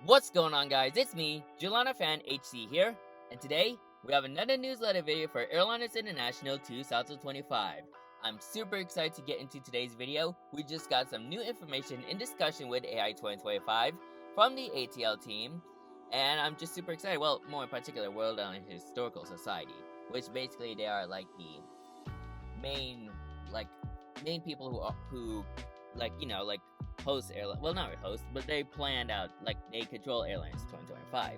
What's going on, guys? It's me, Julana Fan HC here, and today we have another newsletter video for Airliners International 2025. I'm super excited to get into today's video. We just got some new information in discussion with AI 2025 from the ATL team, and I'm just super excited. Well, more in particular, World Airline Historical Society, which basically they are like the main like main people who host airline, well, not host, but they planned out, like, they control airlines 2025.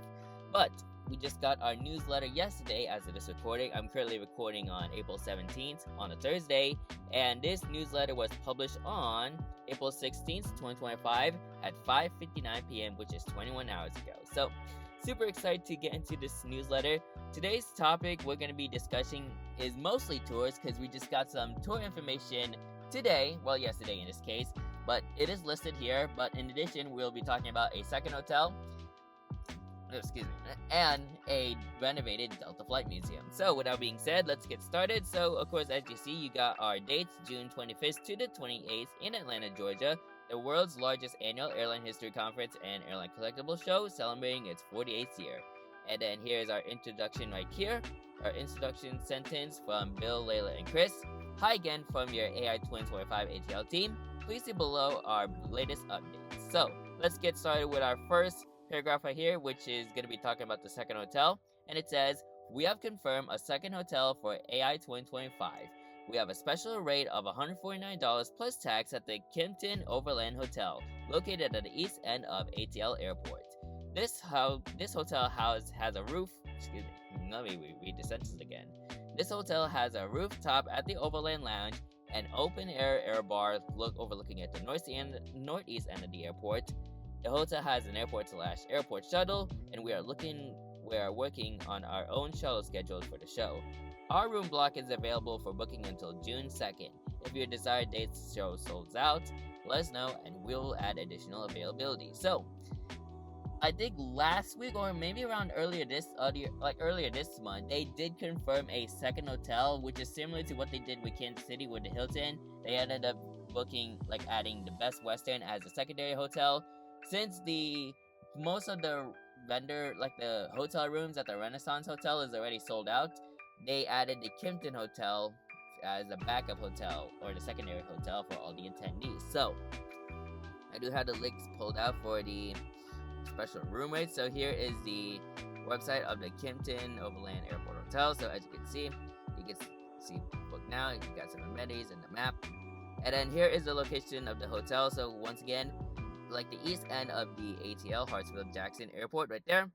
But we just got our newsletter yesterday as it is recording. I'm currently recording on April 17th on a Thursday, and this newsletter was published on April 16th 2025 at 5:59 p.m., which is 21 hours ago. So super excited to get into this newsletter. Today's topic we're going to be discussing is mostly tours, because we just got some tour information today, well, yesterday in this case, but it is listed here. But in addition, we'll be talking about a second hotel, and a renovated Delta Flight Museum. So with that being said, let's get started. So of course, as you see, you got our dates, June 25th to the 28th in Atlanta, Georgia, the world's largest annual airline history conference and airline collectible show, celebrating its 48th year. And then here's our introduction right here, our introduction sentence from Bill, Layla, and Chris. Hi again from your AI 2025 ATL team. Please see below our latest updates. So let's get started with our first paragraph right here, which is going to be talking about the second hotel. And it says, we have confirmed a second hotel for AI 2025. We have a special rate of $149 plus tax at the Kimpton Overland Hotel, located at the east end of ATL Airport. This hotel has a roof. Excuse me. Let me read the sentence again. This hotel has a rooftop at the Overland Lounge, an open-air bar overlooking at the northeast end of the airport. The hotel has an airport/airport shuttle, and we are working on our own shuttle schedule for the show. Our room block is available for booking until June 2nd. If your desired dates show sold out, let us know and we'll add additional availability. So, I think last week, or maybe around earlier this month, they did confirm a second hotel, which is similar to what they did with Kansas City with the Hilton. They ended up adding the Best Western as a secondary hotel. Since most of the the hotel rooms at the Renaissance Hotel is already sold out, they added the Kimpton Hotel as a backup hotel, or the secondary hotel, for all the attendees. So I do have the links pulled out for the special room rates. So here is the website of the Kimpton Overland Airport Hotel. So as you can see book now. You got some amenities and the map. And then here is the location of the hotel. So once again, like the east end of the ATL Hartsfield-Jackson Airport right there.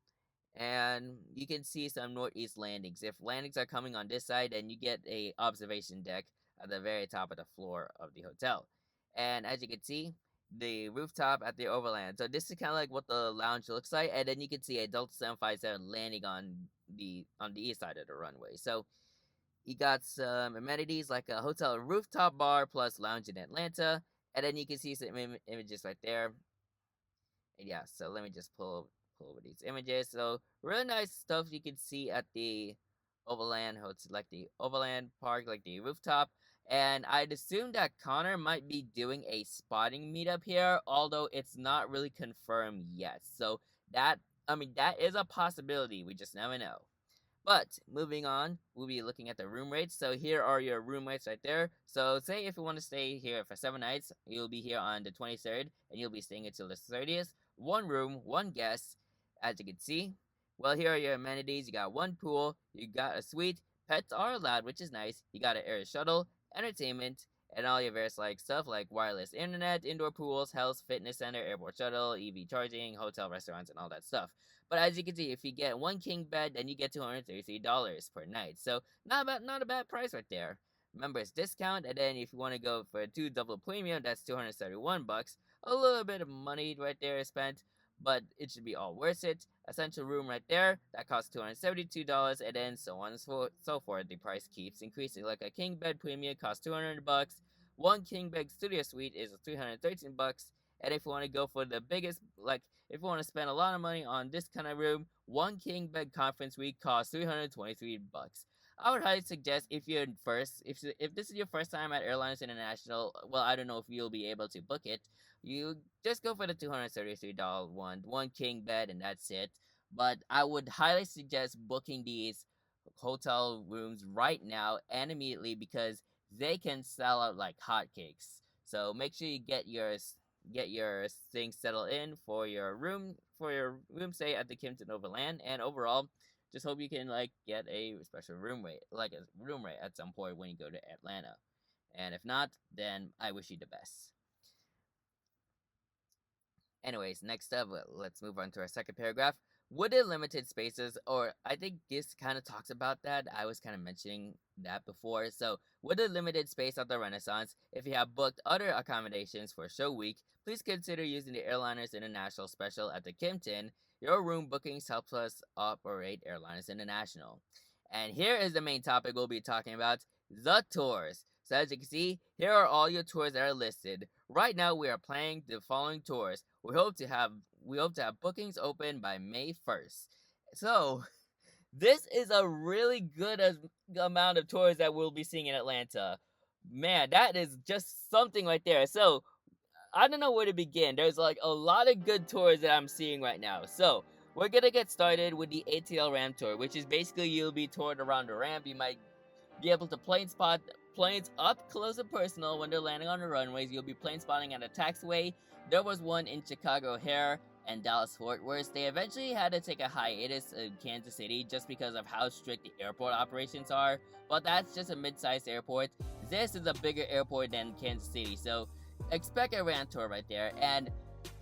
And you can see some northeast landings. If landings are coming on this side, then you get a observation deck at the very top of the floor of the hotel. And as you can see, the rooftop at the Overland. So this is kind of like what the lounge looks like, and then you can see a Delta 757 landing on the east side of the runway. So you got some amenities like a hotel rooftop bar plus lounge in Atlanta, and then you can see some images right there. And yeah, so let me just pull over these images. So really nice stuff you can see at the Overland Hotel, like the Overland Park, like the rooftop. And I'd assume that Connor might be doing a spotting meetup here, although it's not really confirmed yet. So that is a possibility. We just never know. But moving on, we'll be looking at the room rates. So here are your room rates right there. So say if you want to stay here for 7 nights, you'll be here on the 23rd, and you'll be staying until the 30th. One room, one guest, as you can see. Well, here are your amenities. You got one pool, you got a suite, pets are allowed, which is nice. You got an air shuttle, entertainment, and all your various stuff like wireless internet, indoor pools, health, fitness center, airport shuttle, EV charging, hotel, restaurants, and all that stuff. But as you can see, if you get one king bed, then you get $233 per night. So not a bad price right there. Remember, it's discount, and then if you want to go for a 2 double premium, that's $271. A little bit of money right there is spent, but it should be all worth it. Essential room right there, that costs $272, and then so on and so forth. The price keeps increasing. Like a king bed premium costs $200. One king bed studio suite is $313. And if you want to go for the biggest, if you want to spend a lot of money on this kind of room, one king bed conference suite costs $323. I would highly suggest if you're first, if this is your first time at Airliners International, well, I don't know if you'll be able to book it. You just go for the $233 one king bed, and that's it. But I would highly suggest booking these hotel rooms right now and immediately because they can sell out like hotcakes. So make sure you get your things settled in for your room stay at the Kimpton Overland, and overall just hope you can like get a special room rate, like a room rate at some point when you go to Atlanta. And if not, then I wish you the best. Anyways, next up, let's move on to our second paragraph. Would the limited spaces, or I think this kind of talks about that. I was kind of mentioning that before. So, with the limited space at the Renaissance, if you have booked other accommodations for show week, please consider using the Airliners International special at the Kimpton. Your room bookings helps us operate Airliners International. And here is the main topic we'll be talking about, the tours. So as you can see, here are all your tours that are listed. Right now we are planning the following tours. We hope to have bookings open by May 1st. So this is a really good amount of tours that we'll be seeing in Atlanta. Man, that is just something right there. So I don't know where to begin. There's like a lot of good tours that I'm seeing right now. So we're gonna get started with the ATL ramp tour, which is basically you'll be toured around the ramp. You might be able to plane spot planes up close and personal when they're landing on the runways. You'll be plane spotting at a taxiway. There was one in Chicago O'Hare and Dallas Fort Worth. They eventually had to take a hiatus in Kansas City just because of how strict the airport operations are. But that's just a mid-sized airport. This is a bigger airport than Kansas City, so expect a ramp tour right there. And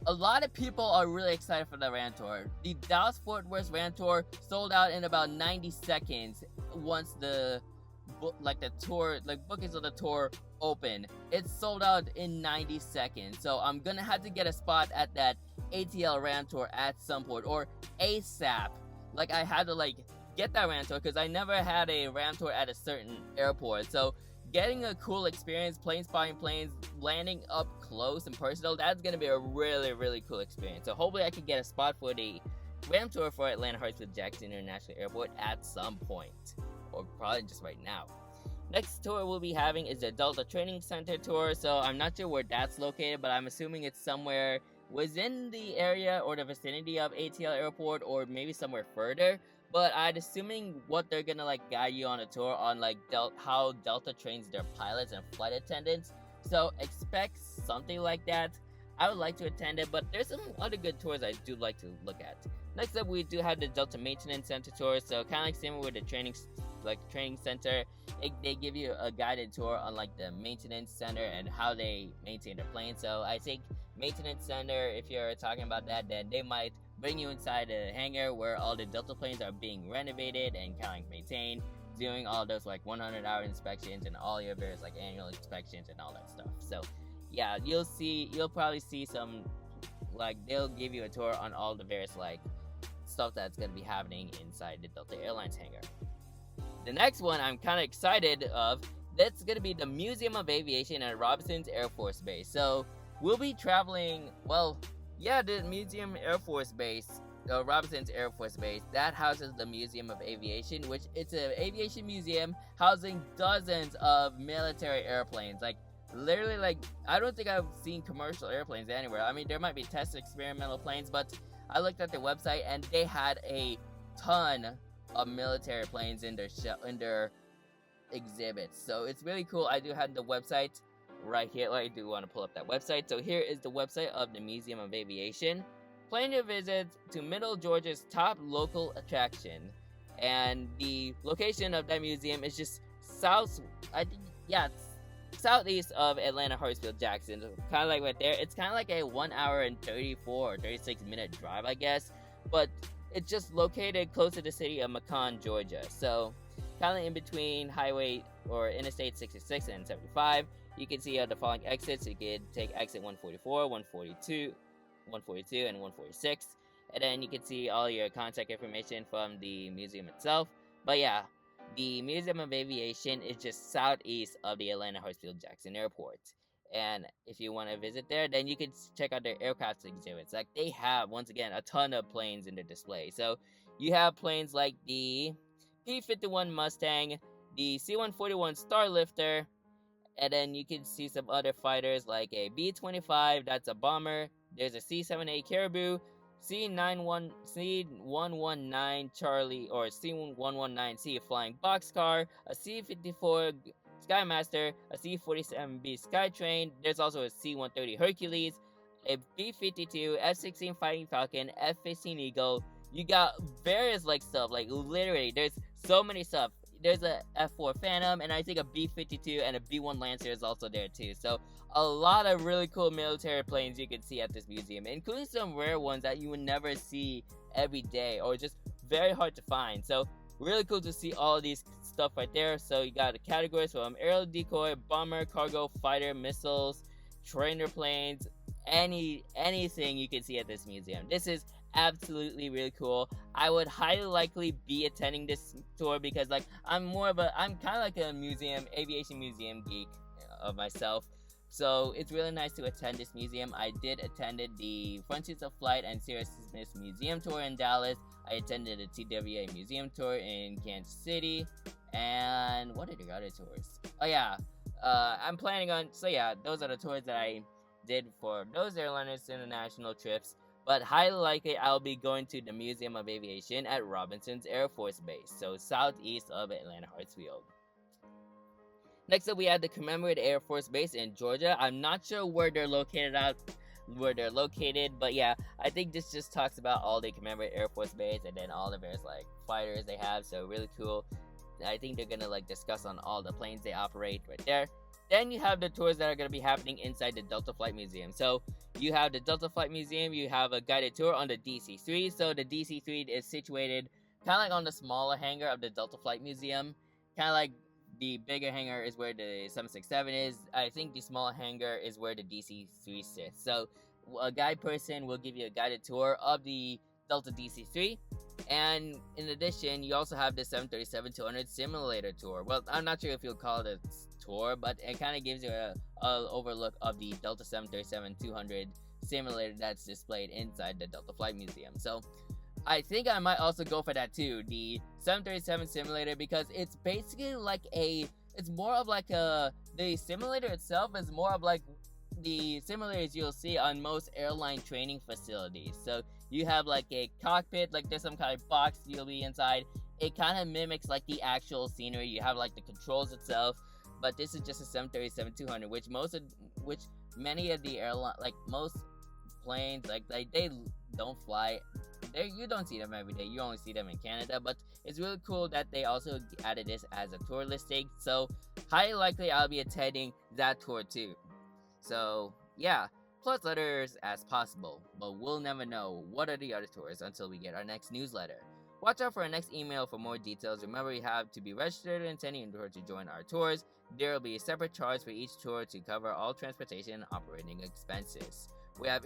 a lot of people are really excited for the ramp tour. The Dallas Fort Worth ramp tour sold out in about 90 seconds once the bookings of the tour open. It's sold out in 90 seconds. So I'm gonna have to get a spot at that ATL ramp tour at some point, or ASAP. Like I had to get that ramp tour because I never had a ramp tour at a certain airport. So getting a cool experience, plane spotting planes, landing up close and personal, that's gonna be a really, really cool experience. So hopefully I can get a spot for the ramp tour for Atlanta Hartsfield-Jackson International Airport at some point, or probably just right now. Next tour we'll be having is the Delta Training Center tour. So I'm not sure where that's located, but I'm assuming it's somewhere within the area or the vicinity of ATL Airport, or maybe somewhere further. But I'd assuming what they're gonna guide you on a tour on how Delta trains their pilots and flight attendants. So expect something like that. I would like to attend it, but there's some other good tours I do like to look at. Next up, we do have the Delta Maintenance Center tour. So kind of like similar with the training center, they give you a guided tour on the maintenance center and how they maintain their plane. So I think maintenance center, if you're talking about that, then they might bring you inside a hangar where all the Delta planes are being renovated and kind of maintained, doing all those 100-hour inspections and all your various annual inspections and all that stuff. So yeah, you'll probably see some they'll give you a tour on all the various stuff that's going to be happening inside the Delta Airlines hangar. The next one I'm kind of excited of, that's going to be the Museum of Aviation at Robinson's Air Force Base. So we'll be traveling, the Museum Air Force Base, Robinson's Air Force Base, that houses the Museum of Aviation, which it's an aviation museum housing dozens of military airplanes. Literally, I don't think I've seen commercial airplanes anywhere. I mean, there might be test experimental planes, but I looked at their website and they had a ton of military planes in their exhibits. So it's really cool. I do have the website right here. I do want to pull up that website. So here is the website of the Museum of Aviation. Plan your visit to Middle Georgia's top local attraction. And the location of that museum is just southeast of Atlanta Hartsfield-Jackson. Kind of right there. It's kind of a 1 hour and 34 or 36 minute drive, I guess. But it's just located close to the city of Macon, Georgia. So kind of in between highway or Interstate 66 and 75. You can see the following exits. You can take exit 144, 142, and 146. And then you can see all your contact information from the museum itself. But yeah, the Museum of Aviation is just southeast of the Atlanta Hartsfield-Jackson Airport. And if you want to visit there, then you can check out their aircraft exhibits. They have, once again, a ton of planes in the display. So you have planes like the P-51 Mustang, the C-141 Starlifter, and then you can see some other fighters like a B-25, that's a bomber. There's a C-7A Caribou, C-119 Charlie, or C-119C Flying Boxcar, a C-54 Skymaster, a C-47B Skytrain. There's also a C-130 Hercules, a B-52, F-16 Fighting Falcon, F-15 Eagle. You got various like stuff, like literally there's so many stuff. There's a F4 Phantom, and I think a B-52 and a B-1 Lancer is also there too. So a lot of really cool military planes you can see at this museum, including some rare ones that you would never see every day, or just very hard to find. So really cool to see all of these stuff right there. So you got the categories from aerial decoy, bomber, cargo, fighter, missiles, trainer planes, anything you can see at this museum. This is absolutely really cool. I would highly likely be attending this tour because like I'm kind of like a aviation museum geek of myself. So it's really nice to attend this museum. I did attended the Frontiers of Flight and Seriousness Museum tour in Dallas. I attended a TWA museum tour in Kansas City. And what are the other tours? Oh yeah, I'm planning on, so yeah, those are the tours that I did for those Airliners International trips. But highly likely I'll be going to the Museum of Aviation at Robinson's Air Force Base, so southeast of Atlanta Hartsfield. Next up, we have the Commemorated Air Force Base in Georgia. I'm not sure where they're located, but yeah, I think this just talks about all the Commemorated Air Force Base and then all the various like fighters they have. So really cool. I think they're gonna like discuss on all the planes they operate right there. Then you have the tours that are going to be happening inside the Delta Flight Museum. So you have the Delta Flight Museum, you have a guided tour on the DC-3. So the DC-3 is situated kind of like on the smaller hangar of the Delta Flight Museum. Kind of like the bigger hangar is where the 767 is. I think the smaller hangar is where the DC-3 sits. So a guide person will give you a guided tour of the Delta DC-3. And in addition, you also have the 737-200 simulator tour. Well, I'm not sure if you'll call it a tour, but it kind of gives you a overlook of the Delta 737-200 simulator that's displayed inside the Delta Flight Museum. So I think I might also go for that too, the 737 simulator, because it's basically like it's more of like the simulator itself is more of like the simulators you'll see on most airline training facilities. So you have like a cockpit, like there's some kind of box you'll be inside. It kind of mimics like the actual scenery. You have like the controls itself, but this is just a 737-200, which many of the airline, like most planes, like they don't fly. You don't see them every day. You only see them in Canada, but it's really cool that they also added this as a tour listing. So highly likely I'll be attending that tour too. So yeah, plus others as possible, but we'll never know what are the other tours until we get our next newsletter. Watch out for our next email for more details. Remember, you have to be registered and attending in order to join our tours. There will be a separate charge for each tour to cover all transportation and operating expenses. We have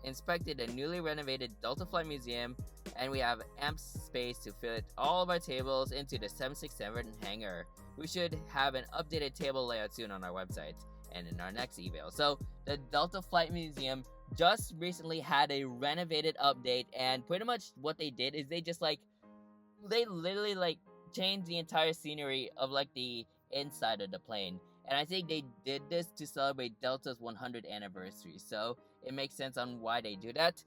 inspected a newly renovated Delta Flight Museum, and we have ample space to fit all of our tables into the 767 hangar. We should have an updated table layout soon on our website and in our next email. So the Delta Flight Museum just recently had a renovated update, and pretty much what they did is they literally like changed the entire scenery of like the inside of the plane. And I think they did this to celebrate Delta's 100th anniversary, so it makes sense on why they do that.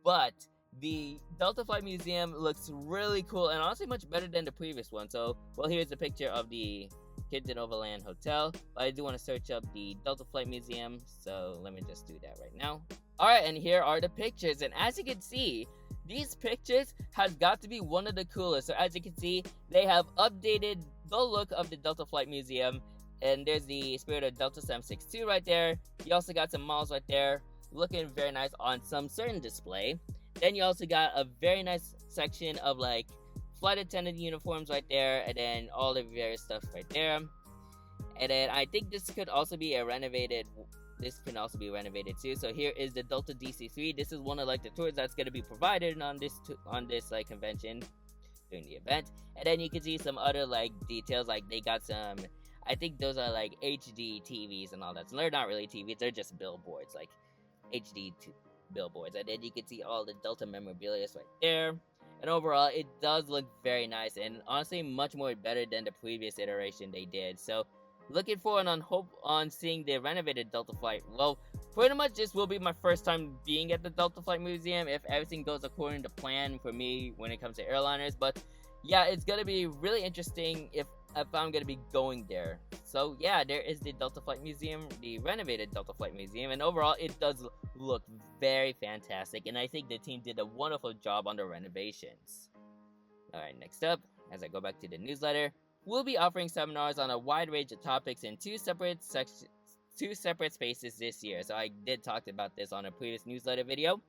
But the Delta Flight Museum looks really cool and honestly much better than the previous one. So, well, here's a picture of the Kimpton Overland Hotel, but I do want to search up the Delta Flight Museum, so let me just do that right now. Alright, and here are the pictures, and as you can see, these pictures has got to be one of the coolest. So as you can see, they have updated the look of the Delta Flight Museum, and there's the Spirit of Delta 762 right there. You also got some models right there, looking very nice on some certain display. Then you also got a very nice section of like flight attendant uniforms right there, and then all the various stuff right there. And then I think this can also be renovated too. So here is the Delta DC-3. This is one of like the tours that's going to be provided on this like convention during the event. And then you can see some other like details, like they got some, I think those are like HD TVs and all that. So they're not really TVs, they're just billboards, like HD billboards. And then you can see all the Delta memorabilia right there. And overall, it does look very nice and honestly much more better than the previous iteration they did. So, looking forward on hope on seeing the renovated Delta Flight. Well, pretty much this will be my first time being at the Delta Flight Museum if everything goes according to plan for me when it comes to airliners. But yeah, it's gonna be really interesting if I'm gonna be going there. So yeah, there is the Delta Flight Museum, the renovated Delta Flight Museum, and overall it does look very fantastic, and I think the team did a wonderful job on the renovations. Alright, next up, as I go back to the newsletter, we'll be offering seminars on a wide range of topics in two separate spaces this year. So I did talk about this on a previous newsletter video.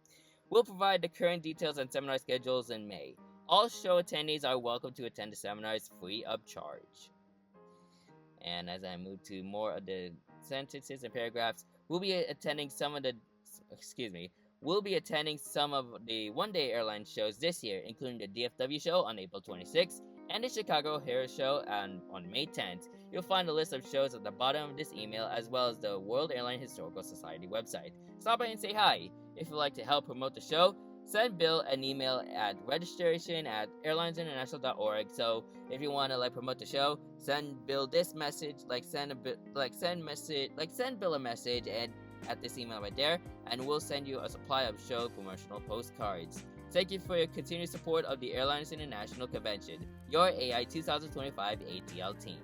We'll provide the current details on seminar schedules in May. All show attendees are welcome to attend the seminars free of charge. And as I move to more of the sentences and paragraphs, we'll be attending some of the one-day airline shows this year, including the DFW show on April 26th and the Chicago Air Show on May 10th. You'll find a list of shows at the bottom of this email, as well as the World Airline Historical Society website. Stop by and say hi. If you'd like to help promote the show, send Bill an email at registration@airlinersinternational.org. So if you want to promote the show, send Bill this message, send Bill a message and at this email right there, and we'll send you a supply of show promotional postcards. Thank you for your continued support of the Airliners International Convention, your AI 2025 ATL team.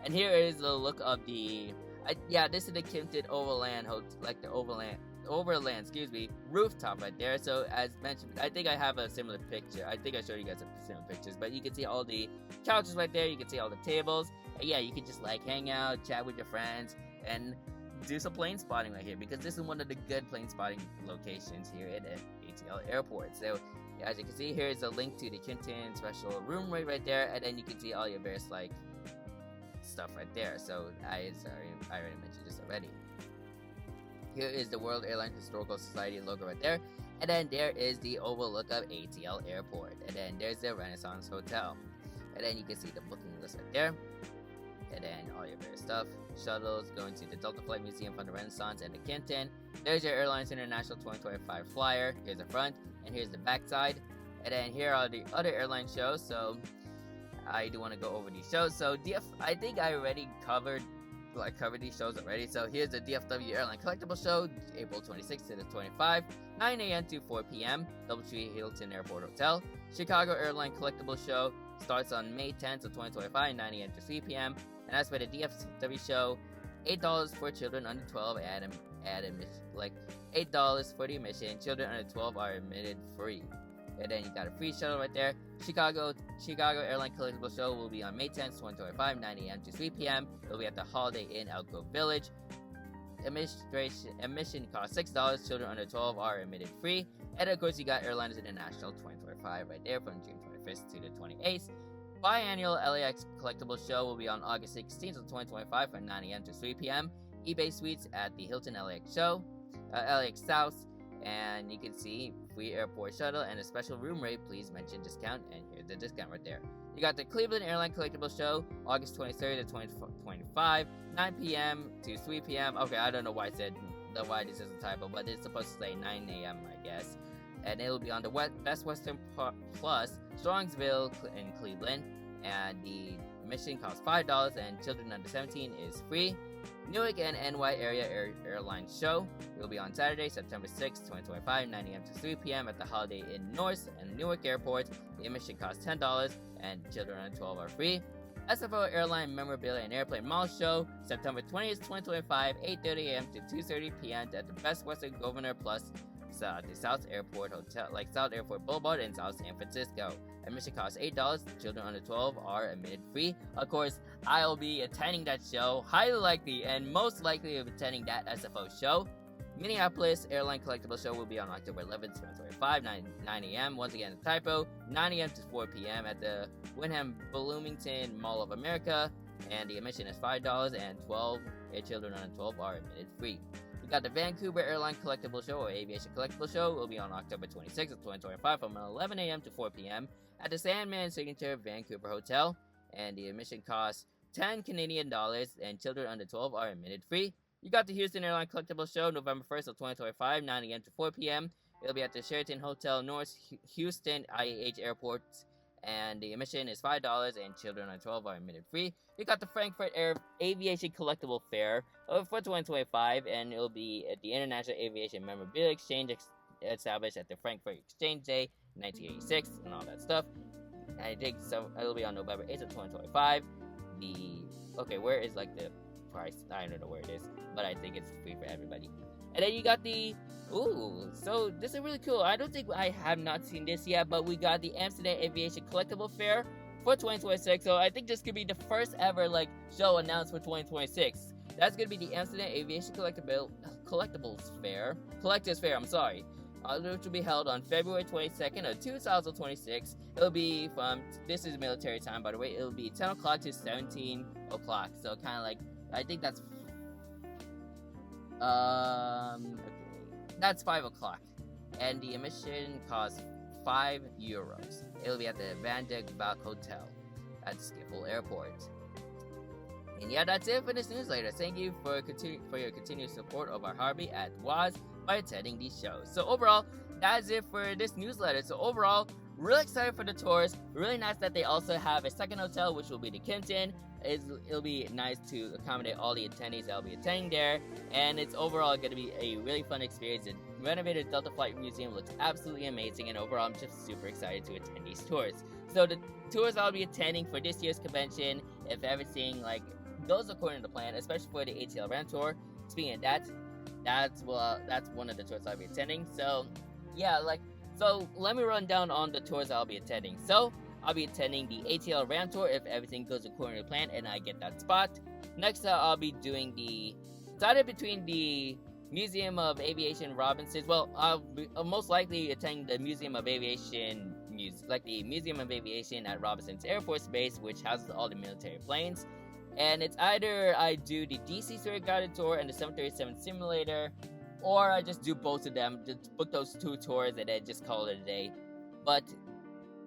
And here is the look of this is the Kimpton Overland rooftop right there. So as mentioned, I think I have a similar picture. I think I showed you guys similar pictures, but you can see all the couches right there. You can see all the tables. And yeah, you can just hang out, chat with your friends, and do some plane spotting right here, because this is one of the good plane spotting locations here at ATL Airport. So as you can see, here's a link to the Kimpton special room right there, and then you can see all your various stuff right there. So I already mentioned this already. Here is the World Airline Historical Society logo right there, and then there is the overlook of ATL Airport, and then there's the Renaissance Hotel, and then you can see the booking list right there, and then all your various stuff. Shuttles going to the Delta Flight Museum from the Renaissance and the Kimpton. There's your Airlines International 2025 flyer. Here's the front, and here's the back side, and then here are the other airline shows. So I do want to go over these shows. So I think I already covered these shows already. So here's the DFW Airline Collectible Show, April 26th to the 25th, 9 a.m. to 4 p.m., Doubletree Hilton Airport Hotel. Chicago Airline Collectible Show starts on May 10th of 2025, 9 a.m. to 3 p.m. And as for the DFW show, $8 for children under 12 $8 for the admission. Children under 12 are admitted free. And then you got a free shuttle right there. Chicago Airline Collectible Show will be on May 10th, 2025, 9 a.m. to 3 p.m. It'll be at the Holiday Inn Elk Grove Village. Admission costs $6. Children under 12 are admitted free. And of course, you got Airliners International 2025 right there from June 25th to the 28th. Biannual LAX Collectible Show will be on August 16th of 2025 from 9 a.m. to 3 p.m. eBay Suites at the Hilton LAX South. And you can see free airport shuttle and a special room rate. Please mention discount, and here's the discount right there. You got the Cleveland Airline Collectible Show, August 23rd to 2025, 9 p.m. to 3 p.m. Okay, I don't know why why this is a typo, but it's supposed to say 9 a.m. I guess. And it'll be on the Best Western Plus, Strongsville in Cleveland, and the admission costs $5, and children under 17 is free. Newark and NY Area Airlines Show will be on Saturday, September 6, 2025, 9 a.m. to 3 p.m. at the Holiday Inn North and Newark Airport. The admission costs $10, and children under 12 are free. SFO Airline Memorabilia and Airplane Mall Show, September 20th, 2025, 8:30 a.m. to 2:30 p.m. at the Best Western Governor Plus, the South Airport Hotel, South Airport Boulevard in South San Francisco. Admission costs $8. Children under 12 are admitted free. Of course, I'll be attending that show, highly likely and most likely of attending that SFO show. Minneapolis Airline Collectible Show will be on October 11th, 2025, 9 a.m. Once again, a typo, 9 a.m. to 4 p.m. at the Wyndham Bloomington Mall of America, and the admission is $5, and children under 12 are admitted free. We got the Vancouver Airline Collectible Show, or Aviation Collectible Show, will be on October 26th of 2025 from 11 a.m. to 4 p.m. at the Sandman Signature Vancouver Hotel, and the admission costs $10 Canadian, and children under 12 are admitted free. You got the Houston Airline Collectible Show, November 1st of 2025, 9 a.m. to 4 p.m. It'll be at the Sheraton Hotel North Houston IAH Airport, and the admission is $5, and children under 12 are admitted free. We got the Frankfurt Aviation Collectible Fair for 2025, and it'll be at the International Aviation Memorabilia Exchange established at the Frankfurt Exchange Day 1986 and all that stuff. And I think so. It'll be on November 8th of 2025. Where is like the price? I don't know where it is, but I think it's free for everybody. And then you got so this is really cool. I don't think I have not seen this yet, but we got the Amsterdam Aviation Collectible Fair for 2026. So I think this could be the first ever show announced for 2026. That's gonna be the Amsterdam Aviation Collectors Fair. Which will be held on February 22nd of 2026. It'll be this is military time, by the way. It'll be 10 o'clock to 17 o'clock. So kind of I think that's that's 5 o'clock. And the admission costs €5. It'll be at the Van de Valk Hotel at Schiphol Airport. And yeah, that's it for this newsletter. Thank you for your continued support of our hobby at WAS by attending these shows. So overall, that's it for this newsletter. So overall, really excited for the tours. Really nice that they also have a second hotel, which will be the Kimpton. It'll be nice to accommodate all the attendees that will be attending there. And it's overall going to be a really fun experience. The renovated Delta Flight Museum looks absolutely amazing. And overall, I'm just super excited to attend these tours. So the tours I'll be attending for this year's convention, if everything goes according to plan, especially for the ATL Ram Tour. Speaking of that, that's one of the tours I'll be attending. So yeah, so let me run down on the tours I'll be attending. So I'll be attending the ATL Ram Tour if everything goes according to plan and I get that spot. Next I'll be doing decided between the Museum of Aviation Robinson's. Well, I'll most likely attend the Museum of Aviation the Museum of Aviation at Robinson's Air Force Base, which houses all the military planes. And it's either I do the DC-3 guided tour and the 737 simulator, or I just do both of them, just book those two tours and then just call it a day. But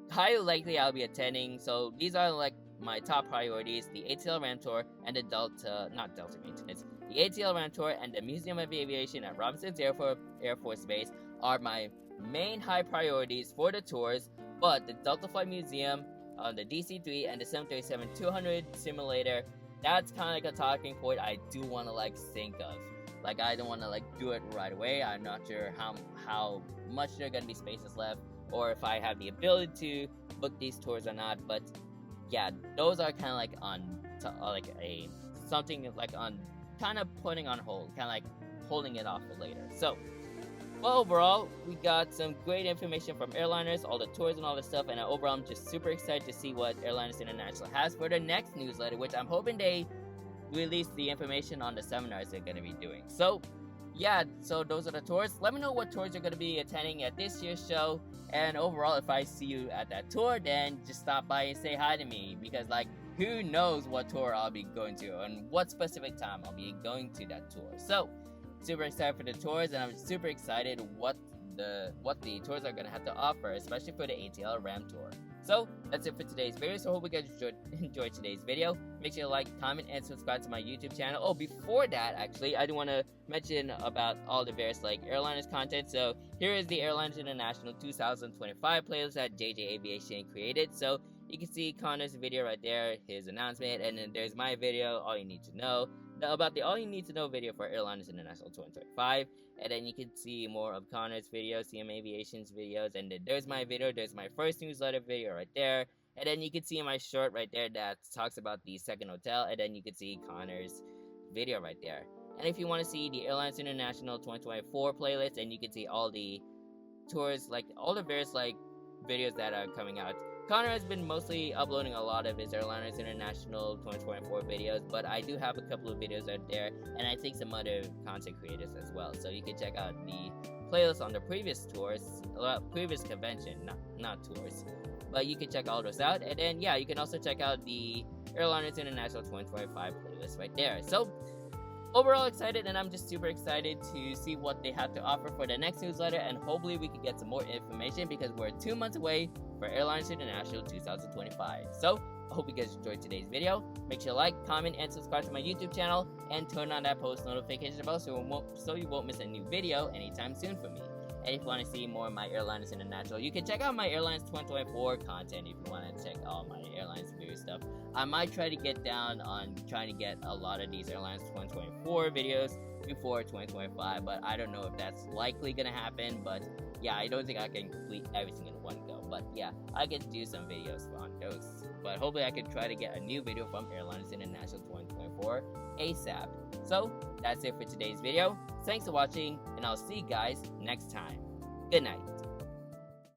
highly likely I'll be attending, so these are my top priorities: the ATL Ram Tour and the the ATL Ram Tour and the Museum of Aviation at Robinson's Air Force Base are my main high priorities for the tours. But the Delta Flight Museum, the DC-3 and the 737-200 simulator, that's kind of a talking point I do want to think of. I don't want to do it right away. I'm not sure how much there are going to be spaces left, or if I have the ability to book these tours or not. But yeah, those are kind of on kind of putting on hold, kind of holding it off for later. So well, overall, we got some great information from Airliners, all the tours and all this stuff, and overall, I'm just super excited to see what Airliners International has for the next newsletter, which I'm hoping they release the information on the seminars they're going to be doing. So, yeah, so those are the tours. Let me know what tours you're going to be attending at this year's show, and overall, if I see you at that tour, then just stop by and say hi to me, because, who knows what tour I'll be going to, and what specific time I'll be going to that tour. So, super excited for the tours, and I'm super excited what the tours are gonna have to offer, especially for the ATL Ram Tour. So that's it for today's video. So I hope you guys enjoyed today's video. Make sure to like, comment, and subscribe to my YouTube channel. Oh, before that, actually, I do want to mention about all the various airliners content. So here is the Airliners International 2025 playlist that JJ Aviation created. So you can see Connor's video right there, his announcement, and then there's my video, all you need to know, about the all you need to know video for Airliners International 2025. And then you can see more of Connor's videos, CM Aviation's videos, and then there's my video, there's my first newsletter video right there. And then you can see my short right there that talks about the second hotel, and then you can see Connor's video right there. And if you want to see the Airlines International 2024 playlist, and you can see all the tours, all the various videos that are coming out. Connor has been mostly uploading a lot of his Airliners International 2024 videos, but I do have a couple of videos out there, and I think some other content creators as well. So you can check out the playlist on the previous tours, previous convention, not tours. But you can check all those out, and then yeah, you can also check out the Airliners International 2025 playlist right there. So overall excited, and I'm just super excited to see what they have to offer for the next newsletter, and hopefully we can get some more information because we're 2 months away for Airliners International 2025. So I hope you guys enjoyed today's video. Make sure to like, comment, and subscribe to my YouTube channel, and turn on that post notification bell so you won't miss a new video anytime soon from me. And if you want to see more of my Airliners International, you can check out my Airlines 2024 content if you want to check all my Airlines video stuff. I might try to get down on trying to get a lot of these Airlines 2024 videos before 2025, but I don't know if that's likely gonna happen. But yeah, I don't think I can complete everything in one go. But yeah, I can do some videos on those. But hopefully I can try to get a new video from Airliners International 2024 ASAP. So that's it for today's video. Thanks for watching, and I'll see you guys next time. Good night.